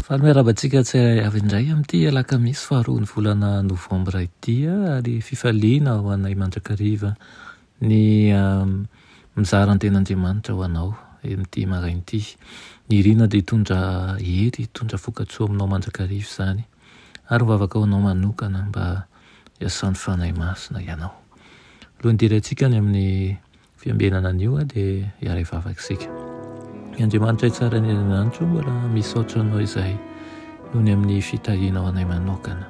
Fa miarabantsika tsy avy indray amin'ity alakamisy faharoa ny volana novambra ity ary fifaliana ho anay mandrakariva ny mizara an-ten'Andriamanitra ho anao amin'ity maraina ity. Ny rina dia hitondra hery, hitondra vokatsoa aminao mandrakariva izany ary mivavaka ho anao manokana mba hiasan'ny fanahy masina ianao. Alohan'ny dirantsika ny amin'ny fiambenana an'io dia hiara hivavaka isika. Ny Andriamanitra tsara ny Andriamanitra mbola misaotra anao izay noho ny amin'ny fitahiana ho anay manokana.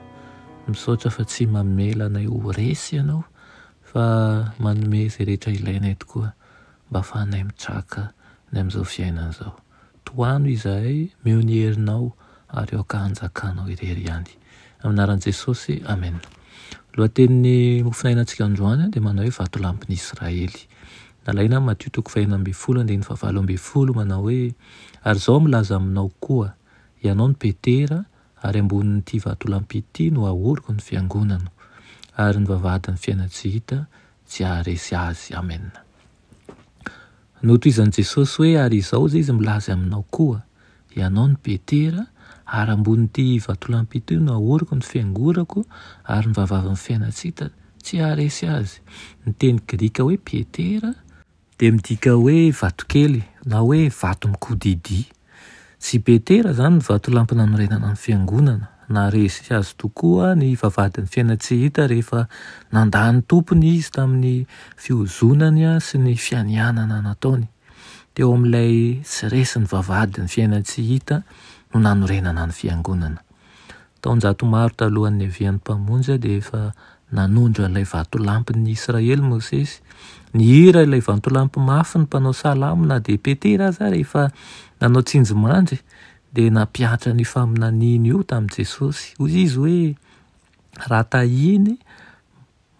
Misaotra fa tsy mamela anay ho resy ianao fa manome izay rehetra ilainay tokoa mba ahafahanay mitraka ny amin'izao fiainana izao. Toano izahay meo ny herinao ary eo ka hanjakanao irery ihany. Amin'ny anaran'i Jesosy, amen. Lohatenin'ny mofinainantsika androany dia manao hoe vatolampin'i Israely. Nalaina Matthieu 7:20 manao hoe ary izao milaza aminao koa ianao ny Petera ary ambonin'ity vatolampy ity no ahoriko ny fiangonana ary ny vavahadin'ny fiainana tsy hita tsy haharesy azy. Amen. Notoizan'i Jesosy hoe ary izao izy milaza aminao koa ianao ny Petera ary ambonin'ity vatolampy ity no ahoriko ny fiangonako ary ny vavahadin'ny fiainana tsy hita tsy haharesy azy. Ny teny grika hoe Petera dia midika hoe vatokely na hoe vato mikodidi. Tsy Petera izany ny vatolampy nanorenana ny fiangonana, naharesy azy tokoa ny vavahadin'ny fiainana tsy hita rehefa nandany tompony izy tamin'ny fihozonany sy ny fianianana nataony. Teo amin'ilay tsy resy ny vavahadin'ny fiainana tsy hita no nanorenana ny fiangonana. Taon-jato maro talohan'ny havian'ny mpamonjy dia efa nanondro an'ilay vatolampin'ny Israely Mosesy. Nihira ilay vatolampy mafy ny mpanao salamo na dia Petera aza rehefa nanao tsinjomandry dia nampiatra ny faminaniana io tamin'i Jesosy. Hoy izy hoe raha tahiny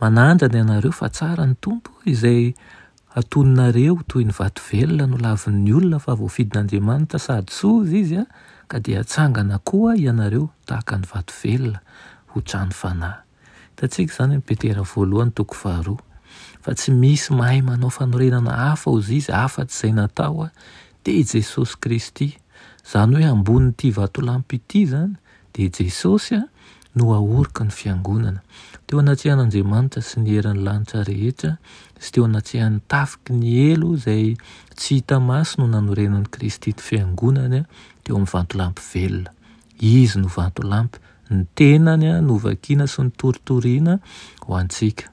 manandrana ianareo fa tsara ny tompo izay atononareo toy ny vato velona no lavin'ny olona fa voafidin'Andriamanitra sady soza izy ka dia hatsangana koa ianareo tahaka ny vato velona ho trano fanahy. Hitantsika izany amin'ny Petera 1:2 fa tsy misy mahay manao fanorenana hafa hozy izy hafa-tsy izay natao dia Jesosy Kristy. Izany hoe ambonin'ity vatolampy ity izany dia Jesosy no ahorika ny fiangonana. Teo anatrehan'Andriamanitra sy ny herin'ny lanitra rehetra sy teo anatrehan'ny tafiky ny elo izay tsy hita maso no nanorenan'i Kristy ty fiangonany teo amin'ny vatolampy velona. Izy no vatolampy, ny tenany no vakiana sy ny toritoriana ho antsika.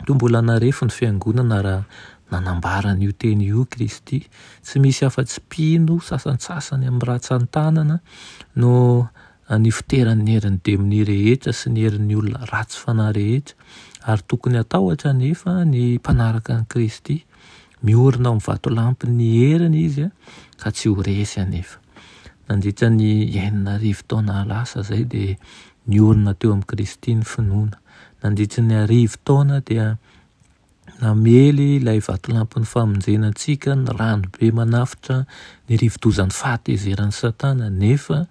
Toa mbola narefo ny fiangonana raha nanambara n'io teny io Kristy. Tsy misy afa-tsy mpino sasansasany amin'ny ratsan-tanana no ny fiteran'ny herin'ny demoni rehetra sy ny herin'ny olona ratsy fanahy rehetra ary tokony atahotra nefa ny mpanaraka an'i Kristy. Miorina amin'ny vatolampy ny heriny izy ka tsy ho resy anefa. Nandritra ny 9 taona lasa izay dia niorina teo amin'ny Kristy ny finoana. Nandritra ny 10 taona dia namely ilay vatolampy ny famonjenantsika ny rano be manafitra ny rivodozan'ny fahatezeran'ny Satana nefa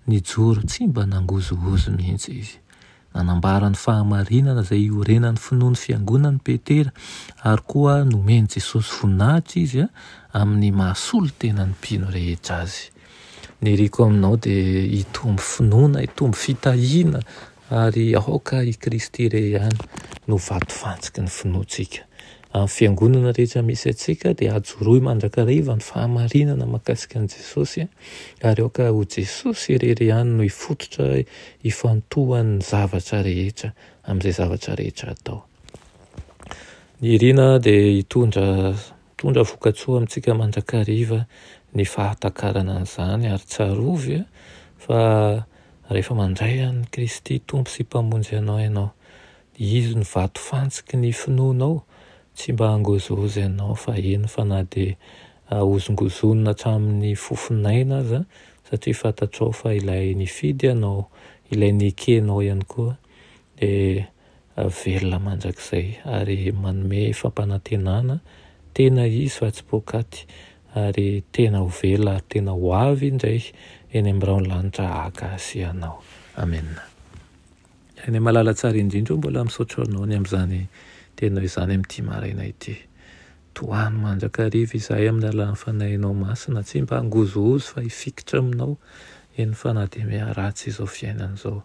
nijoro tsy mba nangozogozo mihitsy izy. Nanambara ny fahamarinana izay iorenan'ny finoan'ny fiangonan'i Petera ary koa nomeny Jesosy voninahitra izy amin'ny mahasolo tenan'ny mpino rehetra azy. Ny riko aminao dia hitombo finoana, hitombo fitahiana ary aoka i Kristy re ihany no vato fantsiky ny finoantsika. Amin'ny fiangonana rehetra misy antsika dia ajoroy mandrakariva ny fahamarinana mahakasika an'i Jesosy ary aoka ho Jesosy irery ihany no hifototra hifantohan'ny zavatra rehetra amin'izay zavatra rehetra atao. Ny rina dia hitondra vokatsoa amintsika mandrakariva ny fahatakarana an'izany ary tsarovy fa rehefa mandray an'i Kristy tompo sy mpamonjy anao ianao. Izy ny vato fantsiky ny finoanao, tsy mba hangozozy ianao fa eny fa na dia hozongozonina hatramin'ny fofinaina aza satria fantatrao fa ilay nifidy ianao, ilay nikenao ihany koa dia velona mandrakizay ary manome fampanantenana tena izy fa tsy pokaty ary tena ho velona ary tena ho avy indray eny amin'ny raon'ny lanitra haka sy ianao. Amen. Ny malala tsara indrindra mbola misaotra anao ny amin'izany tenao izany amin'ity maraina ity. Toany mandrakariva izahay amin'ny alalan'ny fanahinao masina, tsy mba hangozohozo fa hifikitra aminao eny fanadimea ratsy izao fiainana izao.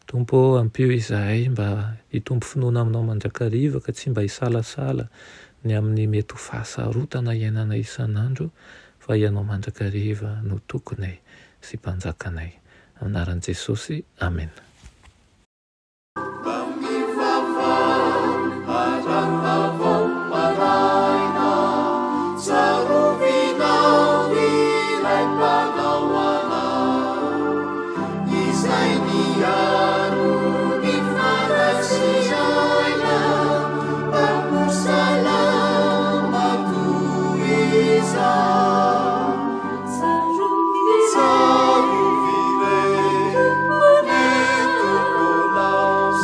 Tompo ampio izahay mba hitombo finoana aminao mandrakariva ka tsy mba hisalasala ny amin'ny mety ho fahasarotana iainana isan'andro, fa ianao mandrakariva no tokonay sy mpanjakanay. Anaran'i Jesosy, amen.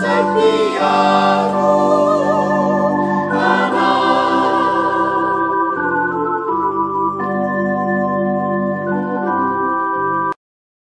Sabiaro